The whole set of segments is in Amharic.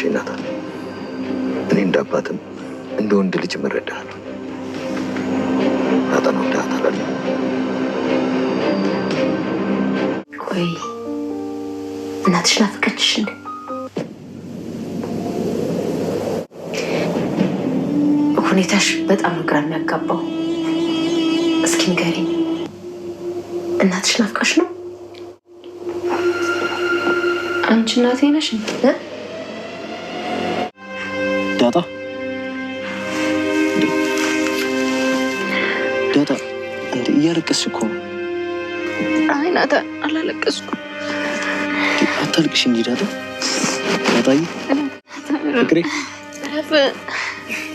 ይናታል። እኔ እንዳባትም እንደ ወንድ ልጅ እረዳሃለሁ። አጣናው ዳታላል። ቆይ እናትሽ ናፍቀችሽ እንዴ? ሁኔታሽ በጣም ግራ የሚያጋባው። እስኪ ንገሪኝ፣ እናትሽ ናፍቀሽ ነው? አንቺ እናቴ ነሽ ዳጣ? ዳጣ እንዴ እያለቀስሽ እኮ ነው። አይ ናታን አላለቀስኩም። አታልቅሽ እንጂ ዳጣ። ዳጣዬ ፍቅሬ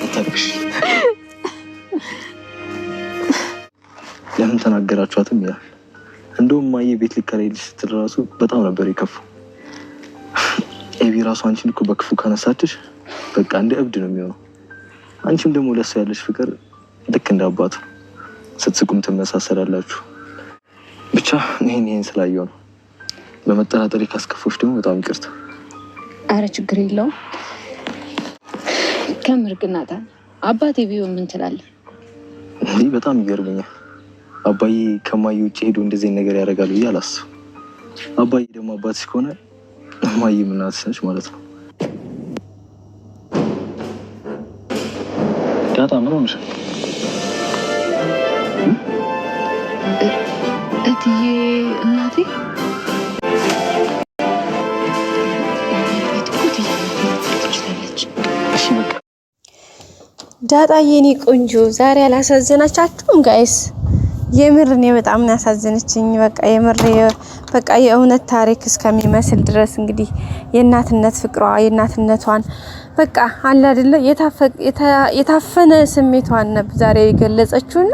አታልቅሽ። ለምን ተናገራችኋትም ይላል። እንደውም ማየ ቤት ሊከራይልሽ ስትል ራሱ በጣም ነበር የከፋው። ኤቢ ራሱ አንቺን እኮ በክፉ ካነሳችሽ በቃ እንደ እብድ ነው የሚሆነው። አንቺም ደግሞ ለሱ ያለሽ ፍቅር ልክ እንደ አባቱ ስትስቁም ትመሳሰላላችሁ። ብቻ ይሄን ስላየው ነው። በመጠራጠሪ ካስከፎች ደግሞ በጣም ይቅርታ። አረ ችግር የለውም። ከምር ግን ናታን አባቴ ቢሆን ምን ትላለህ? ይህ በጣም ይገርመኛል። አባዬ ከማዬ ውጭ ሄዶ እንደዚህ ነገር ያደርጋል ብዬ አላስብም። አባዬ ደግሞ አባትሽ ከሆነ ማዬ እናትሽ ነች ማለት ነው። ዳጣ ምን ሆነሽ? እትዬ እናቴ ዳጣ የኔ ቆንጆ ዛሬ አላሳዘናቻችሁም ጋይስ? የምር እኔ በጣም ነው ያሳዘነችኝ። በቃ የምር በቃ የእውነት ታሪክ እስከሚመስል ድረስ እንግዲህ የእናትነት ፍቅሯ የእናትነቷን በቃ አለ አይደለ የታፈነ ስሜቷን ነበር ዛሬ የገለጸችውና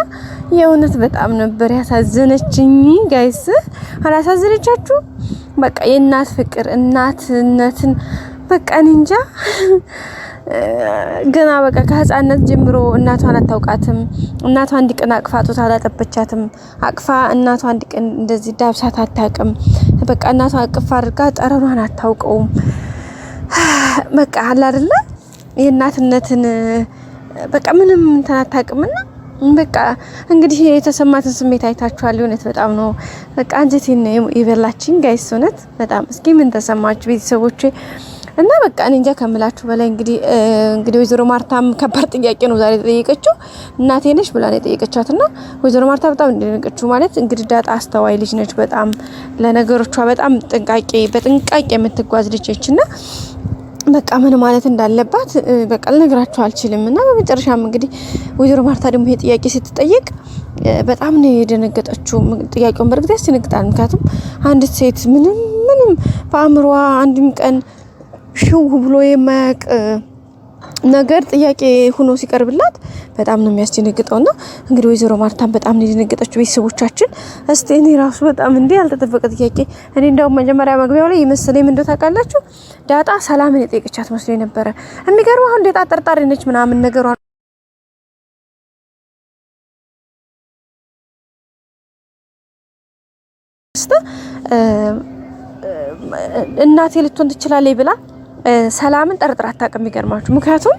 የእውነት በጣም ነበር ያሳዘነችኝ ጋይስ። አላሳዘነቻችሁ? በቃ የእናት ፍቅር እናትነትን በቃ እንጃ ገና በቃ ከህፃነት ጀምሮ እናቷን አታውቃትም። እናቷ አንድ ቀን አቅፋ ጡት አላጠበቻትም። አቅፋ እናቷ አንድ ቀን እንደዚህ ዳብሳት አታውቅም። በቃ እናቷ አቅፋ አድርጋ ጠረኗን አታውቀውም። በቃ አለ አይደለ የእናትነትን በቃ ምንም እንትን አታውቅምና በቃ እንግዲህ የተሰማትን ስሜት አይታችኋል። እውነት በጣም ነው በቃ አንጀቴን ይበላችኝ ጋይስ። እውነት በጣም እስኪ ምን ተሰማችሁ ቤተሰቦቼ? እና በቃ እኔ እንጃ ከምላችሁ በላይ እንግዲህ ወይዘሮ ማርታም ከባድ ጥያቄ ነው ዛሬ ተጠየቀችው። እናቴ ነሽ ብላ ነው የጠየቀቻትና ወይዘሮ ማርታ በጣም እንደነቀችው ማለት እንግዲህ ዳጣ አስተዋይ ልጅ ነች። በጣም ለነገሮቿ በጣም በጥንቃቄ የምትጓዝ ልጅ ነችና በቃ ምን ማለት እንዳለባት በቃ ልነግራችሁ አልችልም። እና በመጨረሻም እንግዲህ ወይዘሮ ማርታ ደግሞ ይሄ ጥያቄ ስትጠየቅ በጣም ነው የደነገጠችው። ጥያቄውን በርግጥ ያስደነግጣል። ምክንያቱም አንዲት ሴት ምንም በአእምሯ አንድም ቀን ሽው ብሎ የማያውቅ ነገር ጥያቄ ሆኖ ሲቀርብላት በጣም ነው የሚያስደነግጠውና እንግዲህ ወይዘሮ ማርታን በጣም ነው የደነገጠችው። ቤተሰቦቻችን እስቲ እኔ ራሱ በጣም ያልተጠበቀ ጥያቄ እኔ እንደውም መጀመሪያ መግቢያው ላይ የመሰለኝ ምን እንደው ታውቃላችሁ ዳጣ ሰላምን የጠየቀቻት መስሎኝ ነበረ። የሚገርመው አሁን ዳጣ ጠርጣሪ ነች ምናምን ነገሯ እናቴ ልትሆን ትችላለች ብላ ሰላምን ጠርጥራ አታውቅም። ይገርማችሁ። ምክንያቱም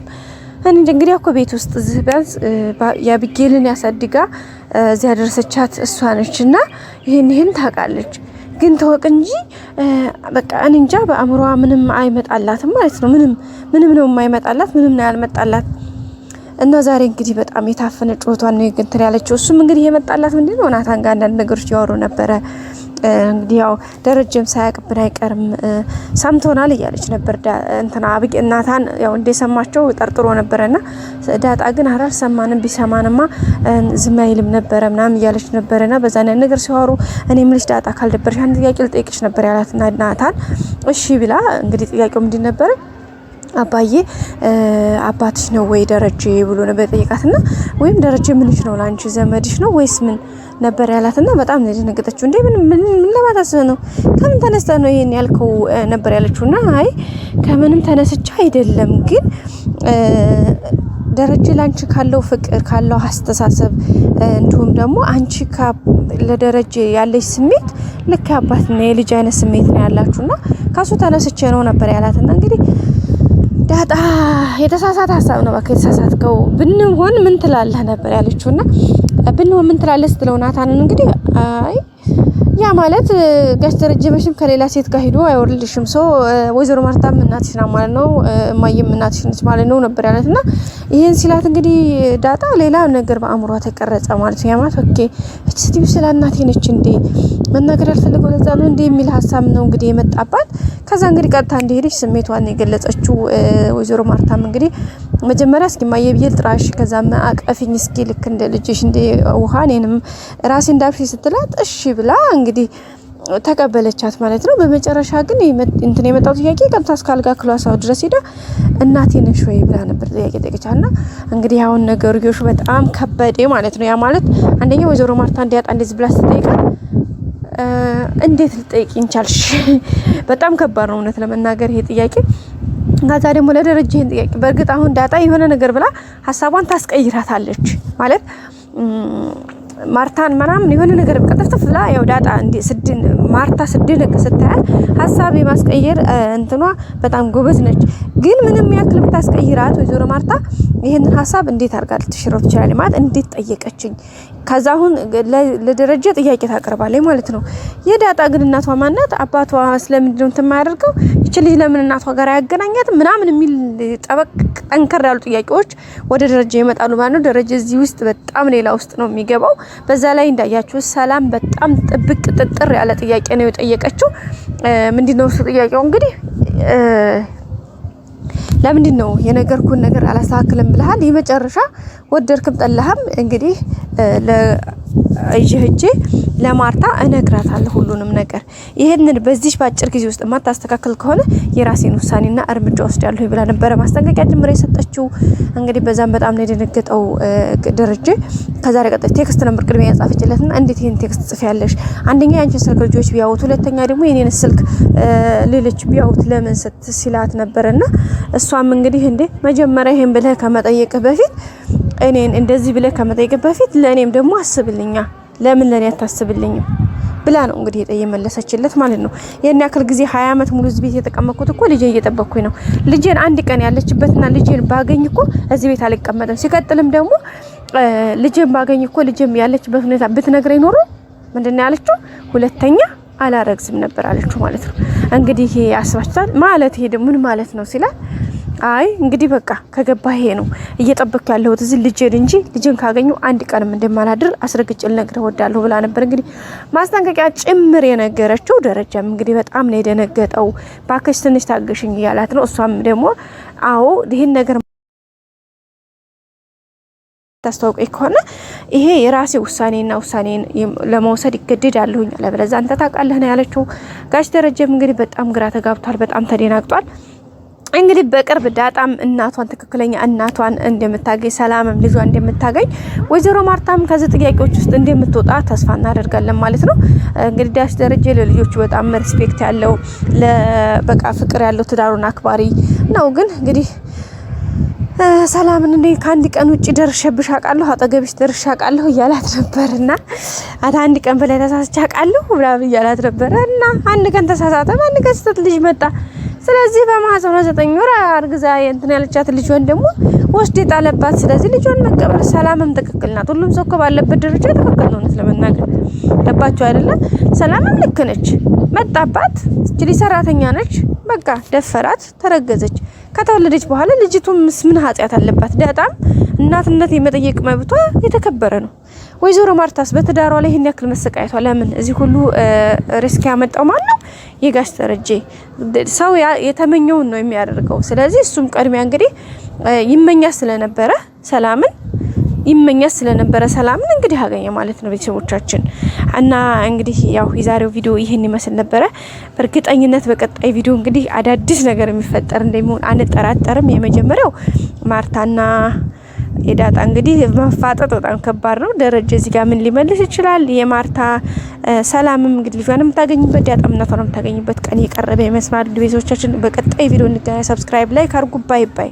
እንግዲህ እኮ ቤት ውስጥ ቢያንስ ያብጌልን ያሳድጋ እዚያ ያደረሰቻት እሷ ነችና ይሄን ታውቃለች። ግን ተወቅ እንጂ በቃ እኔ እንጃ በአእምሯ ምንም አይመጣላትም ማለት ነው። ምንም ነው የማይመጣላት፣ ምንም ነው ያልመጣላት። እና ዛሬ እንግዲህ በጣም የታፈነ ጩኸቷን ነው እንትን ያለችው። እሱም እንግዲህ የመጣላት ምንድነው ናታን ጋር አንዳንድ ነገሮች ያወሩ ነበረ። እንግዲህ ያው ደረጀም ሳያቅብን አይቀርም ሰምቶናል እያለች ነበር እንትና አብቂ እናታን ያው እንደሰማቸው ጠርጥሮ ነበርና ዳጣ ግን አልሰማንም ቢሰማንማ ዝም አይልም ነበር ምናምን እያለች ነበርና በዛ ነገር ሲያወሩ እኔም ልጅ ዳጣ ካልደበረሽ አንድ ጥያቄ ልጠይቅሽ ነበር ያላትና ናታን እሺ ብላ እንግዲህ ጥያቄው ምንድን ነበር አባዬ አባትሽ ነው ወይ ደረጀ ብሎ ነበር ጠይቃትና ወይም ደረጀ ምንሽ ነው ላንቺ ዘመድሽ ነው ወይስ ምን ነበር ያላትና በጣም ነው የደነገጠችው። እንዴ ምን ለማታስ ነው ከምን ተነስተ ነው ይሄን ያልከው ነበር ያለችውና አይ ከምንም ተነስቻ አይደለም ግን ደረጀ ላንቺ ካለው ፍቅር ካለው አስተሳሰብ እንዲሁም ደግሞ አንቺ ለደረጀ ያለሽ ስሜት ልክ አባትና የልጅ አይነት ስሜት ነው ያላችሁና ካሱ ተነስቼ ነው ነበር ያላትና እንግዲህ ዳጣ የተሳሳተ ሀሳብ ነው በቃ የተሳሳትከው ብንሆን ምን ትላለህ ነበር ያለችውና ብንሆን ምን ትላለህ ስትለው ናታንን እንግዲህ አይ ያ ማለት ጋሽ ደረጀ መቼም ከሌላ ሴት ጋር ሄዶ አይወርልሽም ሰው ወይዘሮ ማርታም እናትሽ ናት ማለት ነው እማዬም እናትሽ ነች ማለት ነው ነበር ያለትና ይሄን ሲላት እንግዲህ ዳጣ ሌላ ነገር በአእምሯ ተቀረጸ ማለት ነው። ያ ማለት ኦኬ እቺ ስትዩ ስለ እናቴ ነች እንዴ መናገር አልፈልገው ለዛ ነው እንዴ የሚል ሀሳብ ነው እንግዲህ የመጣባት። ከዛ እንግዲህ ቀጥታ እንደሄደች ስሜቷን የገለጸችው ወይዘሮ ማርታም እንግዲህ መጀመሪያ እስኪ ማየ ብዬ ጥራሽ ከዛም አቀፊኝ እስኪ ልክ እንደ ልጅሽ እንደ ውሃ እኔንም ራሴ እንዳብሽ ስትላት እሺ ብላ እንግዲህ ተቀበለቻት ማለት ነው። በመጨረሻ ግን እንትን የመጣው ጥያቄ ቀጥታ እስካልጋ ክላሳው ድረስ ሄዳ እናቴ ነሽ ወይ ብላ ነበር ጥያቄ ጠይቀቻና እንግዲህ አሁን ነገርዮሽ በጣም ከበደ ማለት ነው። ያ ማለት አንደኛ ወይዘሮ ማርታ እንዲያጣ እንደዚህ ብላ ስትጠይቃት እንዴት ልጠይቂኝ ቻልሽ? በጣም ከባድ ነው እውነት ለመናገር ይሄ ጥያቄ። ከዛ ደግሞ ለደረጀ ይሄን ጥያቄ በእርግጥ አሁን ዳጣ የሆነ ነገር ብላ ሀሳቧን ታስቀይራታለች ማለት ማርታን ምናምን የሆነ ነገር ቀጥፍጥፍ ብላ ያው ዳጣ እንዲ ስድን ማርታ ስድንቅ ስታያል ሀሳብ የማስቀየር እንትኗ በጣም ጎበዝ ነች። ግን ምንም ያክል ብታስቀይራት ወይዘሮ ማርታ ይሄንን ሀሳብ እንዴት አርጋ ልትሽረው ትችላለች ማለት እንዴት ጠየቀችኝ ከዛ አሁን ለደረጀ ጥያቄ ታቀርባለች ማለት ነው። የዳጣ ግን እናቷ ማናት አባቷ ስለምንድን ነው የማያደርገው እቺ ልጅ ለምን እናቷ ጋር ያገናኛት ምናምን የሚል ጠበቅ ጠንከር ያሉ ጥያቄዎች ወደ ደረጀ ይመጣሉ ማለት ነው። ደረጀ እዚህ ውስጥ በጣም ሌላ ውስጥ ነው የሚገባው። በዛ ላይ እንዳያችሁ ሰላም በጣም ጥብቅ ጥጥር ያለ ጥያቄ ነው የጠየቀችው። ምንድነው እሱ ጥያቄው እንግዲህ ለምንድን ነው የነገርኩን ነገር አላስተካክልም ብለሃል የመጨረሻ ወደድክም ጠላህም እንግዲህ ለእጄ ለማርታ እነግራታለሁ ሁሉንም ነገር ይሄንን በዚህ ባጭር ጊዜ ውስጥ ማታስተካከል ከሆነ የራሴን ውሳኔና እርምጃ ወስዳለሁ ይብላ ነበር ማስጠንቀቂያ ጀምራ የሰጠችው። እንግዲህ በዛም በጣም ነው የደነገጠው ደረጀ። ከዛ ረቀጠ ቴክስት ነበር ቅድሚያ ያጻፈችለትና እንዴት ይሄን ቴክስት ጽፊያለሽ? አንደኛ ያንቺ ስልክ ልጆች ቢያውቱ ሁለተኛ ደግሞ የኔን ስልክ ሌሎች ቢያውት ለምን ስትሲላት ነበርና እሷም እንግዲህ እንዴ መጀመሪያ ይሄን ብለህ ከመጠየቅ በፊት እኔን እንደዚህ ብለህ ከመጠየቅ በፊት ለኔም ደግሞ አስብልኛ ለምን ለኔ አታስብልኝም ብላ ነው እንግዲህ የመለሰችለት ማለት ነው። የኛ ያክል ጊዜ 20 አመት ሙሉ እዚህ ቤት የተቀመጥኩት እኮ ልጄ እየጠበቅኩኝ ነው። ልጄን አንድ ቀን ያለችበትና ልጄን ባገኝ እኮ እዚህ ቤት አልቀመጥም። ሲቀጥልም ደግሞ ልጄን ባገኝ እኮ ልጄም ያለችበት ሁኔታ ብትነግረኝ ኖሮ ምንድነው ያለችው ሁለተኛ አላረግዝም ነበር አለችው ማለት ነው። እንግዲህ ይሄ ያስባችታል ማለት ይሄ ደግሞ ምን ማለት ነው ሲላል አይ እንግዲህ በቃ ከገባ ይሄ ነው እየጠበቅኩ ያለሁት እዚህ ልጄን እንጂ ልጄን ካገኙ አንድ ቀንም እንደማላድር አስረግጬ ልነግርህ እወዳለሁ ብላ ነበር እንግዲህ ማስጠንቀቂያ ጭምር የነገረችው። ደረጃም እንግዲህ በጣም ነው የደነገጠው። ባክሽ ትንሽ ታገሽኝ እያላት ነው። እሷም ደግሞ አዎ ይሄን ነገር ታስተዋውቀኝ ከሆነ ይሄ የራሴ ውሳኔና ውሳኔን ለመውሰድ ይገደዳለሁኝ ለበለዛ አንተ ታውቃለህ ነው ያለችው። ጋሽ ደረጀም እንግዲህ በጣም ግራ ተጋብቷል፣ በጣም ተደናግጧል። እንግዲህ በቅርብ ዳጣም እናቷን ትክክለኛ እናቷን እንደምታገኝ ሰላምም ልጇ እንደምታገኝ ወይዘሮ ማርታም ከዚህ ጥያቄዎች ውስጥ እንደምትወጣ ተስፋ እናደርጋለን ማለት ነው። እንግዲህ ጋሽ ደረጀ ለልጆቹ በጣም ሪስፔክት ያለው ለበቃ ፍቅር ያለው ትዳሩን አክባሪ ነው። ግን እንግዲህ ሰላምን እንደ ከአንድ ቀን ውጪ ደርሼብሽ አውቃለሁ አጠገብሽ ደርሼ አውቃለሁ እያላት ነበርና አንድ ቀን በላይ ተሳስቼ አውቃለሁ ብራብ እያላት ነበርና አንድ ቀን ተሳሳተ አንድ ቀን ስተት ልጅ መጣ። ስለዚህ በማህፀኗ 9 ወር አርግዛ እንትን ያለቻት ልጇን ደግሞ ወስድ ጣለባት። ስለዚህ ልጇን መቀበል ሰላምም ትክክል ናት። ሁሉም ሰው ባለበት ደረጃ ትክክል ነው ለመናገር ገባችሁ አይደለም? ሰላምም ልክ ነች። መጣባት እቺ ሰራተኛ ነች። በቃ ደፈራት፣ ተረገዘች። ከተወለደች በኋላ ልጅቱ ምን ኃጢያት አለባት? ዳጣም እናትነት የመጠየቅ መብቷ የተከበረ ነው። ወይዘሮ ማርታስ በትዳሯ ላይ ይሄን ያክል መሰቃየቷ ለምን? እዚህ ሁሉ ሪስክ ያመጣው ማን ነው? የጋሽ ደረጀ ሰው የተመኘውን ነው የሚያደርገው። ስለዚህ እሱም ቀድሚያ እንግዲህ ይመኛት ስለነበረ ሰላምን እንግዲህ አገኘ ማለት ነው ቤተሰቦቻችን። እና እንግዲህ ያው የዛሬው ቪዲዮ ይሄን ይመስል ነበረ። በእርግጠኝነት በቀጣይ ቪዲዮ እንግዲህ አዳዲስ ነገር የሚፈጠር እንደሚሆን አንጠራጠርም። የመጀመሪያው ማርታና የዳጣ እንግዲህ መፋጠጥ በጣም ከባድ ነው። ደረጀ እዚህ ጋር ምን ሊመልስ ይችላል? የማርታ ሰላምም እንግዲህ ልጇን የምታገኝበት ዳጣም እናቷን የምታገኝበት ቀን የቀረበ ይመስላል። ቤተሰቦቻችን በቀጣይ ቪዲዮ እንገናኝ። ሰብስክራይብ፣ ላይክ አድርጉ። ባይ ባይ።